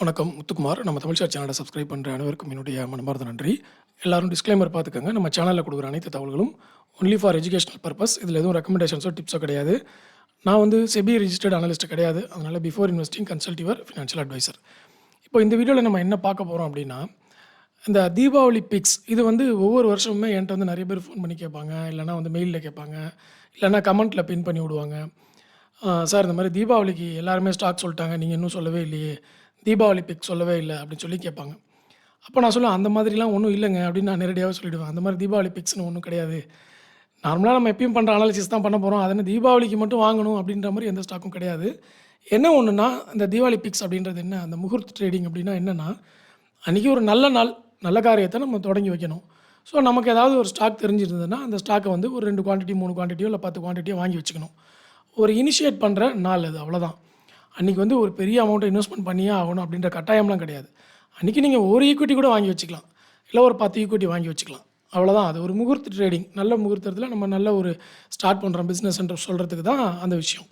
வணக்கம் முத்துக்குமார். நம்ம தமிழ் ஷேர் சேனலை சப்ஸ்கிரைப் பண்ணுற அனைவருக்கும் என்னுடைய மனமார்ந்த நன்றி. எல்லாரும் டிஸ்க்ளைமர் பார்த்துக்கோங்க. நம்ம சேனலில் கொடுக்குற அனைத்து தகவல்களும் ஒன்லி ஃபார் எஜுகேஷனல் பர்பஸ். இதில் எதுவும் ரெக்கமெண்டேஷன்ஸோ டிப்ஸோ கிடையாது. நான் வந்து செபி ரிஜிஸ்டர்ட் அனலிஸ்ட் கிடையாது. அதனால் before investing consult your financial advisor. இப்போ இந்த வீடியோவில் நம்ம என்ன பார்க்க போகிறோம் அப்படின்னா, இந்த தீபாவளி பிக்ஸ் இது வந்து ஒவ்வொரு வருஷமுமே என்கிட்ட வந்து நிறைய பேர் ஃபோன் பண்ணி கேட்பாங்க, இல்லைனா வந்து மெயிலில் கேட்பாங்க, இல்லைனா கமெண்ட்டில் பின் பண்ணி விடுவாங்க. சார் இந்த மாதிரி தீபாவளிக்கு எல்லாருமே ஸ்டாக் சொல்லிட்டாங்க, நீங்கள் இன்னும் சொல்லவே இல்லையே, தீபாவளி பிக் சொல்லவே இல்லை அப்படின்னு சொல்லி கேட்பாங்க. அப்போ நான் சொல்லுவேன், அந்த மாதிரிலாம் ஒன்றும் இல்லைங்க அப்படின்னு நான் நேரடியாகவே சொல்லிவிடுவேன். அந்த மாதிரி தீபாவளி பிக்ஸ்னு ஒன்றும் கிடையாது. நார்மலாக நம்ம எப்பயும் பண்ணுற அனாலிசிஸ் தான் பண்ண போகிறோம். அது என்ன தீபாவளிக்கு மட்டும் வாங்கணும் அப்படின்ற மாதிரி எந்த ஸ்டாக்கும் கிடையாது. என்ன ஒன்றுனா, இந்த தீபாவளி பிக்ஸ் அப்படின்றது என்ன, அந்த முகூர்த் ட்ரேடிங் அப்படின்னா என்னென்னா, அன்றைக்கி ஒரு நல்ல நாள், நல்ல காரியத்தை நம்ம தொடங்கி வைக்கணும். ஸோ நமக்கு ஏதாவது ஒரு ஸ்டாக் தெரிஞ்சிருந்ததுன்னா, அந்த ஸ்டாக்கை வந்து ஒரு 2 குவான்டிட்டி 3 குவான்டிட்டியோ இல்லை 10 குவான்டிட்டியோ வாங்கி வச்சுக்கணும். ஒரு இனிஷியேட் பண்ணுற நாள் அது, அவ்வளோதான். அன்றைக்கி வந்து ஒரு பெரிய அமௌண்ட்டை இன்வெஸ்ட்மெண்ட் பண்ணியே ஆகணும் அப்படின்ற கட்டாயம்லாம் கிடையாது. அன்றைக்கி நீங்கள் ஒரு ஈக்விட்டி கூட வாங்கி வச்சுக்கலாம், இல்லை ஒரு 10 ஈக்விட்டி வாங்கி வச்சுக்கலாம், அவ்வளோதான். அது ஒரு முகூர்த்த ட்ரேடிங். நல்ல முகூர்த்தத்தில் நம்ம நல்ல ஒரு ஸ்டார்ட் பண்ணுறோம் பிஸ்னஸ்ன்ற சொல்கிறதுக்கு தான் அந்த விஷயம்.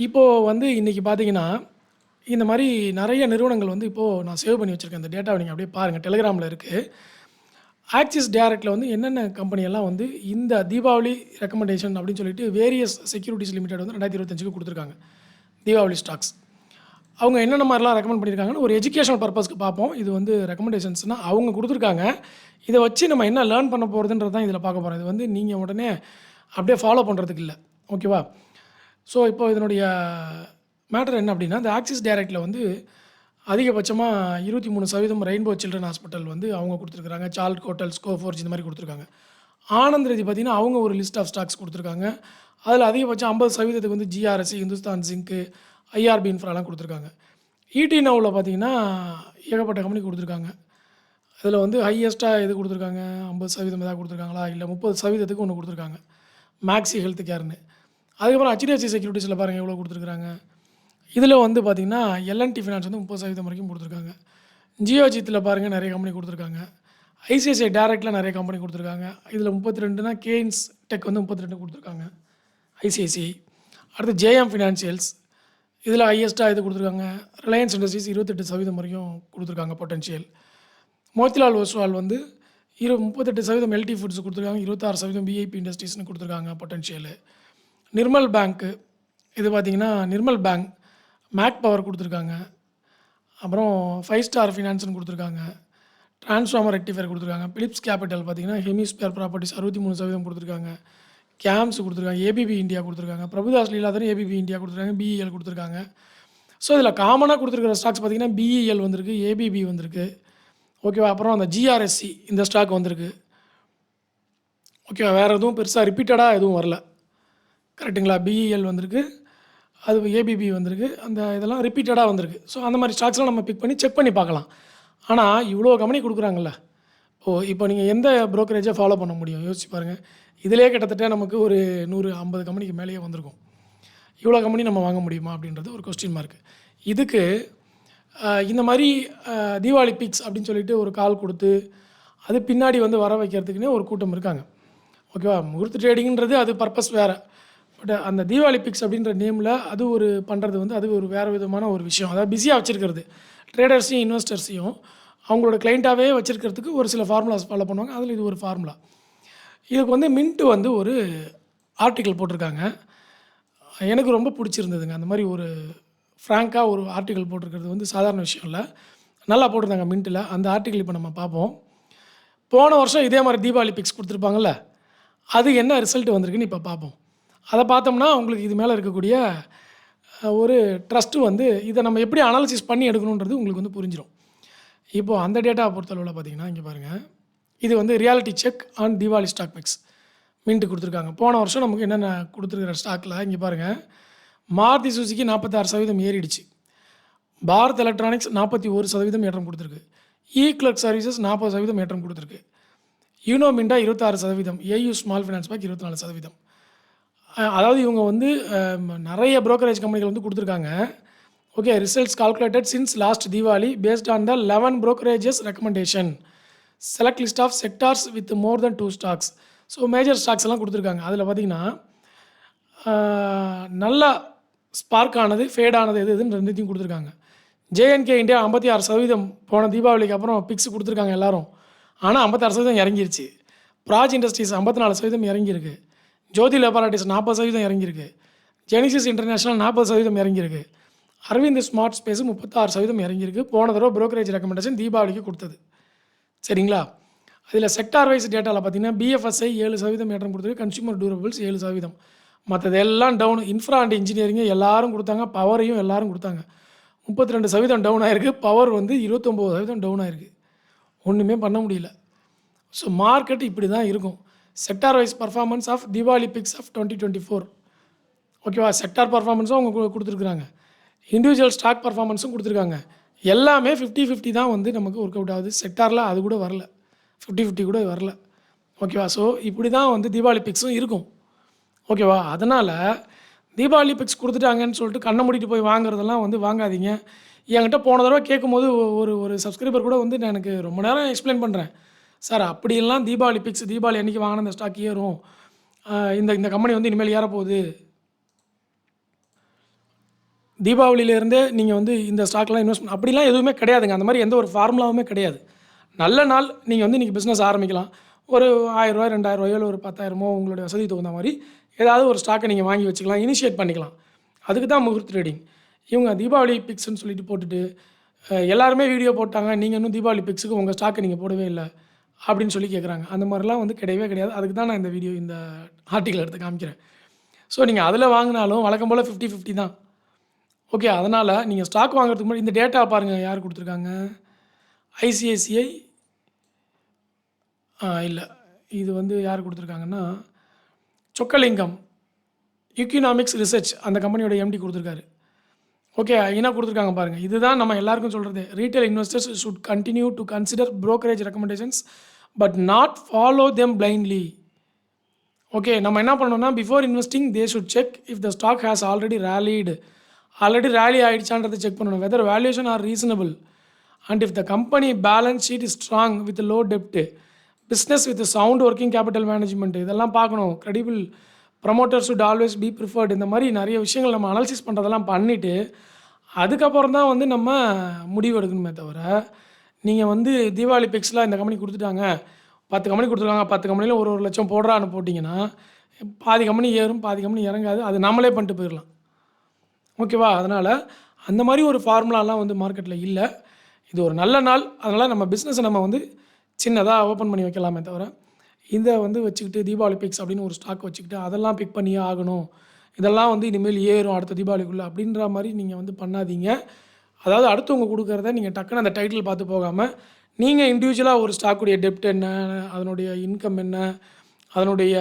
இப்போது வந்து இன்றைக்கி பார்த்தீங்கன்னா, இந்த மாதிரி நிறைய நிறுவனங்கள் வந்து இப்போது நான் சேவ் பண்ணி வச்சுருக்கேன். இந்த டேட்டாவை நீங்கள் அப்படியே பாருங்கள், டெலிகிராமில் இருக்குது. ஆக்சிஸ் டைரக்டில் வந்து என்னென்ன கம்பெனியெல்லாம் வந்து இந்த தீபாவளி ரெக்கமெண்டேஷன் அப்படின்னு சொல்லிட்டு வேரியஸ் செக்யூரிட்டிஸ் லிமிடெட் வந்து 2025க்கு கொடுத்துருக்காங்க தீபாவளி ஸ்டாக்ஸ். அவங்க என்னென்ன மாதிரிலாம் ரெக்கமெண்ட் பண்ணியிருக்காங்கன்னு ஒரு எஜுகேஷனல் பர்பஸ்க்கு பார்ப்போம். இது வந்து ரெக்கமெண்டேஷன்ஸ்னால் அவங்க கொடுத்துருக்காங்க. இதை வச்சு நம்ம என்ன லேர்ன் பண்ண போகிறதுன்றது தான் இதில் பார்க்க போகிறோம். இது வந்து நீங்கள் உடனே அப்படியே ஃபாலோ பண்ணுறதுக்கு இல்லை, ஓகேவா? ஸோ இப்போ இதனுடைய மேட்டர் என்ன அப்படின்னா, இந்த ஆக்சிஸ் டைரக்டில் வந்து அதிகபட்சமாக 23% ரெயின்போ சில்ட்ரன் ஹாஸ்பிட்டல் வந்து அவங்க கொடுத்துருக்காங்க. சார்ல்ட் ஹோட்டல்ஸ், கோஃபோர்ஜ் இந்த மாதிரி கொடுத்துருக்காங்க. ஆனந்த் ரெஜி பார்த்திங்கன்னா அவங்க ஒரு லிஸ்ட் ஆஃப் ஸ்டாக்ஸ் கொடுத்துருக்காங்க. அதில் அதிகபட்சம் 50% வந்து ஜிஆர்எஸ்சி, இந்துஸ்தான் ஜிங்க்கு, ஐஆர்பி இன்ஃப்ராலாம் கொடுத்துருக்காங்க. ஈடி நவ்வில் பார்த்திங்கன்னா ஏகப்பட்ட கம்பெனி கொடுத்துருக்காங்க. அதில் வந்து ஹையஸ்ட்டாக எது கொடுத்துருக்காங்க, 50% எதாவது கொடுத்துருக்காங்களா, இல்லை 30%க்கு ஒன்று கொடுத்துருக்காங்க, மேக்ஸி ஹெல்த் கேர்னு. அதுக்கப்புறம் ஹெச்டிஎஃப்சி செக்யூரிட்டிஸில் பாருங்கள் எவ்வளோ கொடுத்துருக்காங்க. இதில் வந்து பார்த்திங்கன்னா எல்என்டி ஃபினான்ஸ் வந்து 30% வரைக்கும் கொடுத்துருக்காங்க. ஜியோஜித்தில் பாருங்கள் நிறைய கம்பெனி கொடுத்துருக்காங்க. ஐசிஐசிஐ டைரக்டில் நிறைய கம்பெனி கொடுத்துருக்காங்க. இதில் 32னா கேன்ஸ் டெக் வந்து 32 கொடுத்துருக்காங்க ஐசிஐசிஐ. அடுத்து ஜேஎம் ஃபினான்ஷியல்ஸ், இதில் ஹையஸ்ட்டாக இது கொடுத்துருக்காங்க. ரிலையன்ஸ் இண்டஸ்ட்ரீஸ் 28% வரைக்கும் கொடுத்துருக்காங்க பொட்டன்ஷியல். மோத்திலால் ஒஸ்வால் வந்து 38% எல்டி ஃபுட்ஸ் கொடுத்துருக்காங்க. 26% பிஐபி இண்டஸ்ட்ரீஸ்னு கொடுத்துருக்காங்க பொட்டன்ஷியல். நிர்மல் பேங்க்கு, இது பார்த்திங்கன்னா நிர்மல் பேங்க், மேக் பவர் கொடுத்துருக்காங்க. அப்புறம் 5 ஸ்டார் ஃபினான்ஸ்னு கொடுத்துருக்காங்க. டிரான்ஸ்ஃபார்மர் ரெக்டிஃபயர் கொடுத்துருக்காங்க. பிலிப்ஸ் கேபிட்டல் பார்த்திங்கன்னா ஹெமிஸ்பியர் ப்ராப்பர்ட்டிஸ் 63% கொடுத்துருக்காங்க. கேம்ஸ் கொடுத்துருக்காங்க. ஏபிபி இந்தியா கொடுத்துருக்காங்க. பிரபுதாஸ் லீலாதரன் ஏபிபி இந்தியா கொடுத்துருக்காங்க. பிஇஎல் கொடுத்துருக்காங்க. ஸோ இதில் காமனாக கொடுத்துருக்கிற ஸ்டாக்ஸ் பார்த்திங்கன்னா பிஇஎல் வந்திருக்கு, ஏபிபி வந்திருக்கு, ஓகேவா? அப்புறம் அந்த ஜிஆர்எஸ்சி இந்த ஸ்டாக் வந்திருக்கு, ஓகேவா? வேறு எதுவும் பெருசாக ரிப்பீட்டடாக எதுவும் வரல, கரெக்டுங்களா? பிஇஎல் வந்திருக்கு, அது ஏபிபி வந்திருக்கு, அந்த இதெல்லாம் ரிப்பீட்டடாக வந்திருக்கு. ஸோ அந்த மாதிரி ஸ்டாக்ஸ்லாம் நம்ம பிக் பண்ணி செக் பண்ணி பார்க்கலாம். ஆனால் இவ்வளோ கம்பெனி கொடுக்குறாங்கல்ல, இப்போ நீங்கள் எந்த ப்ரோக்கரேஜை ஃபாலோ பண்ண முடியும் யோசிச்சு பாருங்கள். இதிலே கிட்டத்தட்ட நமக்கு ஒரு 150 கம்பெனிக்கு மேலேயே வந்திருக்கும். இவ்வளோ கம்பெனி நம்ம வாங்க முடியுமா அப்படின்றது ஒரு கொஸ்டின் மார்க்கு. இதுக்கு இந்த மாதிரி தீபாவளி பிக்ஸ் அப்படின்னு சொல்லிட்டு ஒரு கால் கொடுத்து அது பின்னாடி வந்து வர வைக்கிறதுக்குன்னே ஒரு கூட்டம் இருக்காங்க, ஓகேவா? முகூர்த்த ட்ரேடிங்கிறது அது பர்பஸ் வேறு. பட் அந்த தீபாவளி பிக்ஸ் அப்படின்ற நேமில் அது ஒரு பண்ணுறது வந்து அது ஒரு வேறு விதமான ஒரு விஷயம். அதாவது பிஸியாக வச்சுருக்கிறது ட்ரேடர்ஸையும் இன்வெஸ்டர்ஸையும் அவங்களோட கிளைண்ட்டாகவே வச்சுருக்கிறதுக்கு ஒரு சில ஃபார்முலாஸ் ஃபாலோ பண்ணுவாங்க. அதில் இது ஒரு ஃபார்முலா. இதுக்கு வந்து மின்ட்டு வந்து ஒரு ஆர்டிக்கல் போட்டிருக்காங்க. எனக்கு ரொம்ப பிடிச்சிருந்ததுங்க. அந்த மாதிரி ஒரு ஃப்ராங்காக ஒரு ஆர்டிக்கல் போட்டிருக்கிறது வந்து சாதாரண விஷயம் இல்லை, நல்லா போட்டிருந்தாங்க மின்ட்டில். அந்த ஆர்டிக்கல் இப்போ நம்ம பார்ப்போம். போன வருஷம் இதே மாதிரி தீபாவளி பிக்ஸ் கொடுத்துருப்பாங்கள்ல, அது என்ன ரிசல்ட் வந்திருக்குன்னு இப்போ பார்ப்போம். அதை பார்த்தோம்னா உங்களுக்கு இது மேலே இருக்கக்கூடிய ஒரு ட்ரஸ்ட்டு வந்து இதை நம்ம எப்படி அனாலிசிஸ் பண்ணி எடுக்கணுன்றது உங்களுக்கு வந்து புரிஞ்சிடும். இப்போது அந்த டேட்டாவை பொறுத்தளவில் பார்த்திங்கன்னா இங்கே பாருங்கள், இது வந்து reality check on Diwali stock mix Mint கொடுத்துருக்காங்க. போன வருஷம் நமக்கு என்னென்ன கொடுத்துருக்கிற ஸ்டாக்கில் இங்கே பாருங்கள், மாருதி சுசுக்கி 46% ஏறிடுச்சு, பாரத் எலக்ட்ரானிக்ஸ் 41% ஏற்றம் கொடுத்துருக்கு, இ-கிளர்க் சர்வீசஸ் 40% ஏற்றம் கொடுத்துருக்கு, Uno Minda 26%, AU small finance bank 24%. அதாவது இவங்க வந்து நிறைய ப்ரோக்கரேஜ் கம்பெனிகள் வந்து கொடுத்துருக்காங்க. Okay, results calculated since last Diwali based on the 11 brokerages recommendation, select list of sectors with more than 2 stocks. So major stocks எல்லாம் கொடுத்துருக்காங்க. அதில் பார்த்திங்கன்னா நல்லா ஸ்பார்க் ஆனது, ஃபேட் ஆனது எதுன்னு ரெண்டுத்தையும் கொடுத்துருக்காங்க. ஜேஎன்கே இந்தியா 56% போன தீபாவளிக்கு அப்புறம் பிக்ஸ் கொடுத்துருக்காங்க எல்லாரும். ஆனால் 56% இறங்கிருச்சு. பிராஜ் இண்டஸ்ட்ரீஸ் 54% இறங்கியிருக்கு. ஜோதி லேபரேட்டரிஸ் 40% இறங்கியிருக்கு. ஜெனிசிஸ் இன்டர்நேஷனல் 40% இறங்கியிருக்கு. அரவிந்த் ஸ்மார்ட் ஸ்பேஸ் 36% இறங்கியிருக்கு. போன தடவை ப்ரோக்கரேஜ் ரெக்கமெண்டேஷன் தீபாவளிக்கு கொடுத்தது. சரிங்களா? அதில் செக்டார் வைஸ் டேட்டாவில் பார்த்தீங்கன்னா பிஎஃப்எஸ்ஐ 7% ஏற்றம் கொடுத்துருக்கு. Consumer durables 7%. மற்றது எல்லாம் டவுன். இன்ஃப்ரா அண்ட் இன்ஜினியரிங்கு எல்லாரும் கொடுத்தாங்க. பவரையும் எல்லாரும் கொடுத்தாங்க. 32% டவுன் ஆயிருக்கு. பவர் வந்து 29% டவுன் ஆயிருக்கு. ஒன்றுமே பண்ண முடியல. ஸோ மார்க்கெட் இப்படி தான் இருக்கும். Sector wise performance of Diwali picks of 2024. ஓகேவா? செக்டார் பர்ஃபார்மன்ஸும் அவங்க கொடுத்துருக்குறாங்க. இண்டிவிஜுவல் ஸ்டாக் பர்ஃபார்மன்ஸும் கொடுத்துருக்காங்க. எல்லாமே 50-50 தான் வந்து நமக்கு ஒர்க் அவுட் ஆகுது. செக்டாரில் அது கூட வரல. 50-50 கூட வரல. ஓகேவா? ஸோ இப்படி தான் வந்து தீபாவளி பிக்ஸும் இருக்கும். ஓகேவா? அதனால் தீபாவளி பிக்ஸ் கொடுத்துட்டாங்கன்னு சொல்லிட்டு கண்ணை மூடிட்டு போய் வாங்குறதெல்லாம் வந்து வாங்காதீங்க. என்கிட்ட போன தடவை கேட்கும்போது ஒரு சப்ஸ்கிரைபர் கூட வந்து நான் எனக்கு ரொம்ப நேரம் எக்ஸ்பிளைன் பண்ணுறேன். சார் அப்படியெல்லாம் தீபாவளி பிக்ஸ் தீபாவளி அன்றைக்கி வாங்கின இந்த ஸ்டாக் ஏறும், இந்த கம்பெனி வந்து இனிமேல் ஏறப்போகுது, தீபாவளியிலேருந்தே நீங்கள் வந்து இந்த ஸ்டாக்லாம் இன்வெஸ்ட் அப்படிலாம் எதுவுமே கிடையாதுங்க. அந்த மாதிரி எந்த ஒரு ஃபார்முலாவுமே கிடையாது. நல்ல நாள் நீங்கள் வந்து இன்றைக்கி பிஸ்னஸ் ஆரம்பிக்கலாம். ஒரு ரூ. 1000 ரூ. 2000 ஒரு 10,000 உங்களுடைய வசதி தகுந்த மாதிரி ஏதாவது ஒரு ஸ்டாக்கை நீங்கள் வாங்கி வச்சுக்கலாம், இனிஷியேட் பண்ணிக்கலாம். அதுக்கு தான் முகூர்த் ட்ரேடிங். இவங்க தீபாவளி பிக்ஸ்ன்னு சொல்லிட்டு போட்டுட்டு எல்லாருமே வீடியோ போட்டாங்க, நீங்கள் இன்னும் தீபாவளி பிக்ஸுக்கு உங்கள் ஸ்டாக்கை நீங்கள் போடவே இல்லை அப்படின்னு சொல்லி கேட்குறாங்க. அந்த மாதிரிலாம் வந்து கிடையவே கிடையாது. அதுக்கு தான் நான் இந்த ஆர்டிக்கல் எடுத்து காமிக்கிறேன். ஸோ நீங்கள் அதில் வாங்கினாலும் வழக்கம் போல் 50-50 தான். ஓகே, அதனால் நீங்கள் ஸ்டாக் வாங்குறதுக்கு முன்னாடி இந்த டேட்டா பாருங்கள். யார் கொடுத்துருக்காங்க? ஐசிஐசிஐ இல்லை, இது வந்து யார் கொடுத்துருக்காங்கன்னா சொக்கலிங்கம் எக்கனாமிக்ஸ் ரிசர்ச் அந்த கம்பெனியோட எம்டி கொடுத்துருக்காரு. ஓகே, என்ன கொடுத்துருக்காங்க பாருங்கள். இதுதான் நம்ம எல்லாருக்கும் சொல்கிறது. Retail investors should continue to consider brokerage recommendations but not follow them blindly. Okay, நம்ம என்ன பண்ணோம்னா before investing they should check if the stock has already rally ஆகிடுச்சான்றதை செக் பண்ணணும். Whether valuation are reasonable and if the company balance sheet is strong with low டெப்ட், business with sound working capital management, இதெல்லாம் பார்க்கணும். Credible promoters would always be preferred. இந்த மாதிரி நிறைய விஷயங்கள் நம்ம அனாலிசிஸ் பண்ணுறதெல்லாம் பண்ணிவிட்டு அதுக்கப்புறம் தான் வந்து நம்ம முடிவு எடுக்கணுமே தவிர, நீங்கள் வந்து தீபாவளி பிக்ஸ்லாம் இந்த கம்பெனி கொடுத்துட்டாங்க, 10 கம்பெனி கொடுத்துருக்காங்க, 10 கம்பெனியில் ஒரு லட்சம் போடுறான்னு போட்டிங்கன்னா பாதி கம்பெனி ஏறும், பாதி கம்பெனி இறங்காது. அது நம்மளே பண்ணிட்டு போயிடலாம். ஓகேவா? அதனால் அந்த மாதிரி ஒரு ஃபார்முலாலாம் வந்து மார்க்கெட்டில் இல்லை. இது ஒரு நல்ல நாள். அதனால் நம்ம பிஸ்னஸை நம்ம வந்து சின்னதாக ஓப்பன் பண்ணி வைக்கலாமே தவிர, இதை வந்து வச்சுக்கிட்டு தீபாவளி பிக்ஸ் அப்படின்னு ஒரு ஸ்டாக் வச்சுக்கிட்டு அதெல்லாம் பிக் பண்ணியே ஆகணும், இதெல்லாம் வந்து இனிமேல் ஏறும் அடுத்த தீபாவளிக்குள்ளே அப்படின்ற மாதிரி நீங்கள் வந்து பண்ணாதீங்க. அதாவது அடுத்தவங்க கொடுக்குறத நீங்கள் டக்குன்னு அந்த டைட்டில் பார்த்து போகாமல் நீங்கள் இண்டிவிஜுவலாக ஒரு ஸ்டாக்குடைய டெப்ட் என்ன, அதனுடைய இன்கம் என்ன, அதனுடைய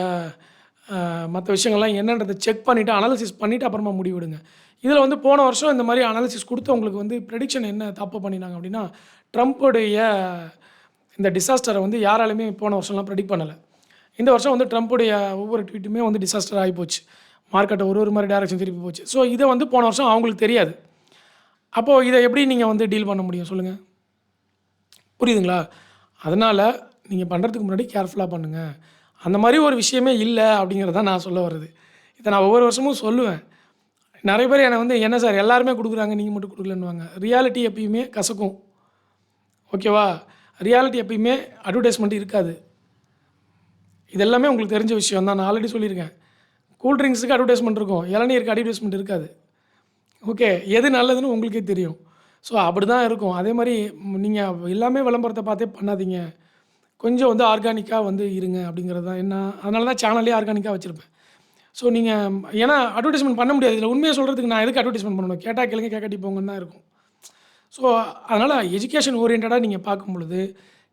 மற்ற விஷயங்கள்லாம் என்னன்றதை செக் பண்ணிவிட்டு அனாலிசிஸ் பண்ணிவிட்டு அப்புறமா முடிவெடுங்க. இதில் வந்து போன வருஷம் இந்த மாதிரி அனாலிசிஸ் கொடுத்தவங்களுக்கு வந்து ப்ரெடிக்ஷன் என்ன தப்பு பண்ணினாங்க அப்படின்னா, ட்ரம்ப்புடைய இந்த டிசாஸ்டரை வந்து யாராலுமே போன வருஷம்லாம் ப்ரெடிக்ட் பண்ணலை. இந்த வருஷம் வந்து ட்ரம்ப்புடைய ஒவ்வொரு ட்வீட்டுமே வந்து டிசாஸ்டர் ஆகி போச்சு. மார்க்கெட்டை ஒரு மாதிரி டேரக்ஷன் திருப்பி போச்சு. ஸோ இதை வந்து போன வருஷம் அவங்களுக்கு தெரியாது. அப்போது இதை எப்படி நீங்கள் வந்து டீல் பண்ண முடியும் சொல்லுங்கள்? புரியுதுங்களா? அதனால் நீங்கள் பண்ணுறதுக்கு முன்னாடி கேர்ஃபுல்லாக பண்ணுங்கள். அந்த மாதிரி ஒரு விஷயமே இல்லை அப்படிங்கிறது தான் நான் சொல்ல வர்றது. இதை நான் ஒவ்வொரு வருஷமும் சொல்லுவேன். நிறைய பேர் என்னை வந்து என்ன சார் எல்லாருமே கொடுக்குறாங்க, நீங்கள் மட்டும் கொடுக்கலன்னுவாங்க. ரியாலிட்டி எப்பயுமே கசக்கும். ஓகேவா? ரியாலிட்டி எப்பயுமே அட்வர்டைஸ்மெண்ட் இருக்காது. இதெல்லாமே உங்களுக்கு தெரிஞ்ச விஷயம் தான். நான் ஆல்ரெடி சொல்லியிருக்கேன். கூல் ட்ரிங்க்ஸுக்கு அட்வர்டைஸ்மெண்ட் இருக்கும், இளநீருக்கு அட்வர்டைஸ்மெண்ட் இருக்காது. ஓகே, எது நல்லதுன்னு உங்களுக்கே தெரியும். ஸோ அப்படி தான் இருக்கும். அதே மாதிரி நீங்கள் எல்லாமே விளம்பரத்தை பார்த்தே பண்ணாதீங்க. கொஞ்சம் வந்து ஆர்கானிக்காக வந்து இருங்க அப்படிங்கிறது தான். அதனால தான் சேனல்லே ஆர்கானிக்காக வச்சுருப்பேன். ஸோ நீங்கள் ஏன்னா அட்வர்டைஸ்மெண்ட் பண்ண முடியாது. இதில் உண்மையை சொல்கிறதுக்கு நான் எதுக்கு அட்வர்டைஸ்மெண்ட் பண்ணணும்? கேட்டால் கேளுங்க, கேட்காட்டி போங்கன்னு தான் இருக்கும். ஸோ அதனால் எஜுகேஷன் ஓரியன்டாக நீங்கள் பார்க்கும் பொழுது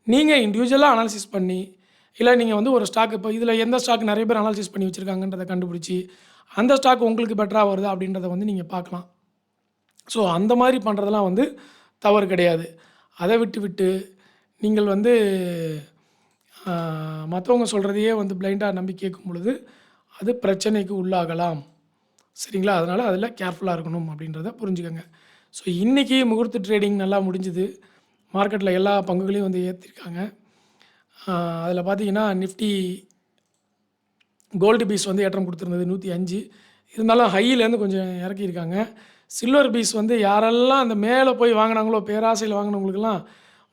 நீங்கள் இண்டிவிஜுவலாக அனாலிசிஸ் பண்ணி, இல்லை நீங்கள் வந்து ஒரு ஸ்டாக் இப்போ இதில் எந்த ஸ்டாக் நிறைய பேர் அனாலிசிஸ் பண்ணி வச்சுருக்காங்கன்றதை கண்டுபிடிச்சி அந்த ஸ்டாக் உங்களுக்கு பெட்டராக வருது அப்படின்றத வந்து நீங்கள் பார்க்கலாம். ஸோ அந்த மாதிரி பண்ணுறதெல்லாம் வந்து தவறு கிடையாது. அதை விட்டு நீங்கள் வந்து மற்றவங்க சொல்கிறதையே வந்து பிளைண்டாக நம்பி கேட்கும் பொழுது அது பிரச்சனைக்கு உள்ளாகலாம். சரிங்களா? அதனால் அதில் கேர்ஃபுல்லாக இருக்கணும் அப்படின்றத புரிஞ்சுக்கோங்க. ஸோ இன்றைக்கி முகூர்த்த ட்ரேடிங் நல்லா முடிஞ்சுது. மார்க்கெட்டில் எல்லா பங்குகளையும் வந்து ஏற்றிருக்காங்க. அதில் பார்த்தீங்கன்னா நிஃப்டி கோல்டு பீஸ் வந்து ஏற்றம் கொடுத்துருந்தது 105. இருந்தாலும் ஹையிலேருந்து கொஞ்சம் இறக்கியிருக்காங்க. சில்வர் பீஸ் வந்து யாரெல்லாம் அந்த மேலே போய் வாங்கினாங்களோ, பேராசையில் வாங்கினவங்களுக்கெல்லாம்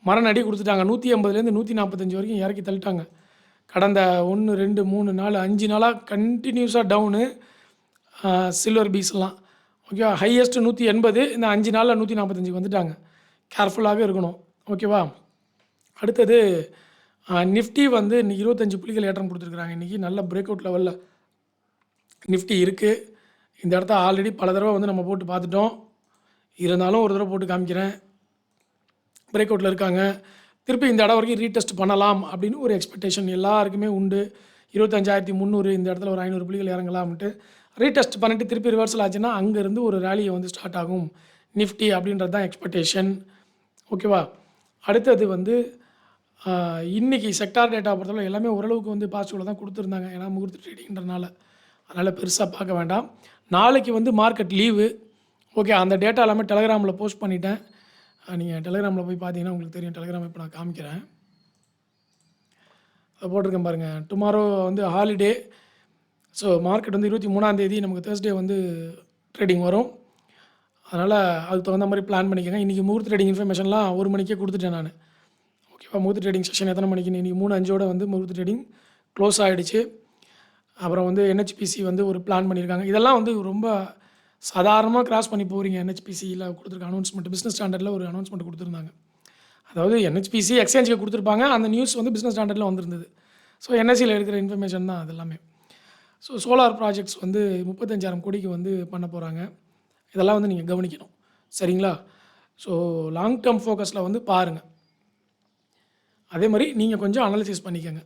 மரண அடி கொடுத்துட்டாங்க. 180லேருந்து 145 வரைக்கும் இறக்கி தள்ளிட்டாங்க. கடந்த 1, 2, 3, 4, 5 நாளாக கண்டினியூஸாக டவுனு சில்வர் பீஸ்லாம். ஓகேவா? ஹையஸ்ட் 180, இந்த 5 நாளில் 145க்கு வந்துட்டாங்க. கேர்ஃபுல்லாக இருக்கணும். ஓகேவா? அடுத்தது நிஃப்டி வந்து இன்றைக்கி 25 புள்ளிகள் ஏற்றம் கொடுத்துருக்குறாங்க. இன்றைக்கி நல்ல பிரேக் அவுட் லெவலில் நிஃப்டி இருக்குது. இந்த இடத்த ஆல்ரெடி பல தடவை வந்து நம்ம போட்டு பார்த்துட்டோம். இருந்தாலும் ஒரு தடவை போட்டு காமிக்கிறேன். பிரேக் அவுட்டில் இருக்காங்க. திருப்பி இந்த இடம் வரைக்கும் ரீடெஸ்ட் பண்ணலாம் அப்படின்னு ஒரு எக்ஸ்பெக்டேஷன் எல்லாருக்குமே உண்டு. 25,300 இந்த இடத்துல ஒரு 500 புள்ளிகள் இறங்கலாம்ட்டு ரீடெஸ்ட் பண்ணிவிட்டு திருப்பி ரிவர்சல் ஆச்சுன்னா அங்கேருந்து ஒரு ரேலியை வந்து ஸ்டார்ட் ஆகும் நிஃப்டி அப்படின்றது தான் எக்ஸ்பெக்டேஷன். ஓகேவா? அடுத்தது வந்து இன்றைக்கி செக்டார் டேட்டா பொறுத்தவரை எல்லாமே ஓரளவுக்கு வந்து பாசிட்டிவில் தான் கொடுத்துருந்தாங்க. ஏன்னா முகூர்த்த ட்ரேடிங்கிறனால அதனால் பெருசாக பார்க்க வேண்டாம். நாளைக்கு வந்து மார்க்கெட் லீவு. ஓகே, அந்த டேட்டா எல்லாமே டெலகிராமில் போஸ்ட் பண்ணிட்டேன். நீங்கள் டெலகிராமில் போய் பார்த்தீங்கன்னா உங்களுக்கு தெரியும். டெலகிராம் இப்போ நான் காமிக்கிறேன். அதை போட்டிருக்கேன் பாருங்கள். டுமாரோ வந்து ஹாலிடே. ஸோ மார்க்கெட் வந்து 23ஆந்தேதி நமக்கு தேர்ஸ்டே வந்து ட்ரேடிங் வரும். அதனால் அதுக்கு தகுந்த மாதிரி பிளான் பண்ணிக்கோங்க. இன்றைக்கி முகூர்த்த ட்ரேடிங் இன்ஃபர்மேஷன்லாம் 1 மணிக்கே கொடுத்துட்டேன் நான். ஓகேவா? முகூர்த்த ட்ரேடிங் செஷன் எத்தனை மணிக்கு? இன்றைக்கி 3:05 வந்து முகூர்த்த ட்ரேடிங் க்ளோஸ் ஆகிடுச்சு. அப்புறம் வந்து NHPC வந்து ஒரு பிளான் பண்ணியிருக்காங்க. இதெல்லாம் வந்து ரொம்ப சாதாரணமாக கிராஸ் பண்ணி போகிறீங்க. NHPCயில் கொடுத்துருக்க அனௌன்ஸ்மெண்ட், பிஸ்னஸ் ஸ்டாண்டர்டில் ஒரு அனௌன்ஸ்மெண்ட் கொடுத்துருந்தாங்க. அதாவது NHPC எக்ஸ்சேஞ்சுக்கு கொடுத்துருப்பாங்க. அந்த நியூஸ் வந்து பிஸ்னஸ் ஸ்டாண்டர்டில் வந்திருந்தது. ஸோ NSEயில் இருக்கிற இன்ஃபர்மேஷன் தான் அது எல்லாமே. ஸோ சோலார் ப்ராஜெக்ட்ஸ் வந்து 35,000 கோடிக்கு வந்து பண்ண போகிறாங்க. இதெல்லாம் வந்து நீங்கள் கவனிக்கணும். சரிங்களா? ஸோ லாங் டேர்ம் ஃபோக்கஸில் வந்து பாருங்கள். அதே மாதிரி நீங்கள் கொஞ்சம் அனலைசிஸ் பண்ணிக்கோங்க.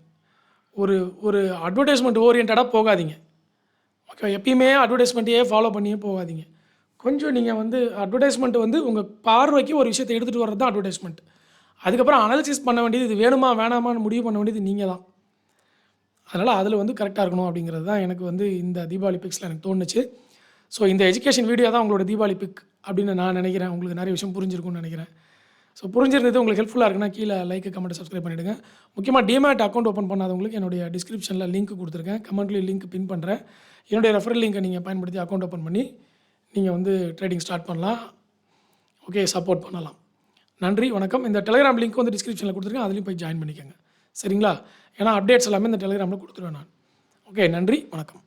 ஒரு ஒரு அட்வர்டைஸ்மெண்ட் ஓரியன்டாக போகாதீங்க. ஓகே, எப்பயுமே அட்வர்டைஸ்மெண்ட்டையே ஃபாலோ பண்ணியே போகாதீங்க. கொஞ்சம் நீங்கள் வந்து அட்வர்டைஸ்மெண்ட் வந்து உங்கள் பார்வைக்கு ஒரு விஷயத்தை எடுத்துகிட்டு வர்றது தான் அட்வர்டைஸ்மெண்ட். அதுக்கப்புறம் அனலைசிஸ் பண்ண வேண்டியது இது வேணுமா வேணாமான்னு முடிவு பண்ண வேண்டியது நீங்கள் தான். அதனால் அதில் வந்து கரெக்டாக இருக்கணும் அப்படிங்கிறது தான் எனக்கு வந்து இந்த தீபாவளி பிக்ஸில் எனக்கு தோணுச்சு. ஸோ இந்த எஜுகேஷன் வீடியோ தான் உங்களோட தீபாவளி பிக் அப்படின்னு நான் நினைக்கிறேன். உங்களுக்கு நிறைய விஷயம் புரிஞ்சிருக்கும்னு நினைக்கிறேன். ஸோ புரிஞ்சிருந்தது உங்களுக்கு ஹெல்ப்ஃபுல்லாக இருக்குன்னா கீழே லைக், கமெண்ட், சப்ஸ்கிரைப் பண்ணிவிடுங்க. முக்கியமாக டிமேட் அக்கௌண்ட் ஓப்பன் பண்ணாதவங்களுக்கு என்னுடைய டிஸ்கிரிப்ஷனில் லிங்க் கொடுத்துருக்கேன். கமெண்ட்லேயும் லிங்க் பின் பண்ணுறேன். என்னுடைய ரெஃபரல் லிங்கை நீங்கள் பயன்படுத்தி அக்கௌண்ட் ஓப்பன் பண்ணி நீங்கள் வந்து ட்ரேடிங் ஸ்டார்ட் பண்ணலாம். ஓகே, சப்போர்ட் பண்ணலாம். நன்றி, வணக்கம். இந்த டெலிகிராம் லிங்க் வந்து டிஸ்கிரிப்ஷனில் கொடுத்துருக்கேன். அதுலேயும் போய் ஜாயின் பண்ணிக்கோங்க. சரிங்களா? ஏன்னா அப்டேட்ஸ் எல்லாமே இந்த டெலிகிராமில் கொடுத்துருவேன் நான். ஓகே, நன்றி, வணக்கம்.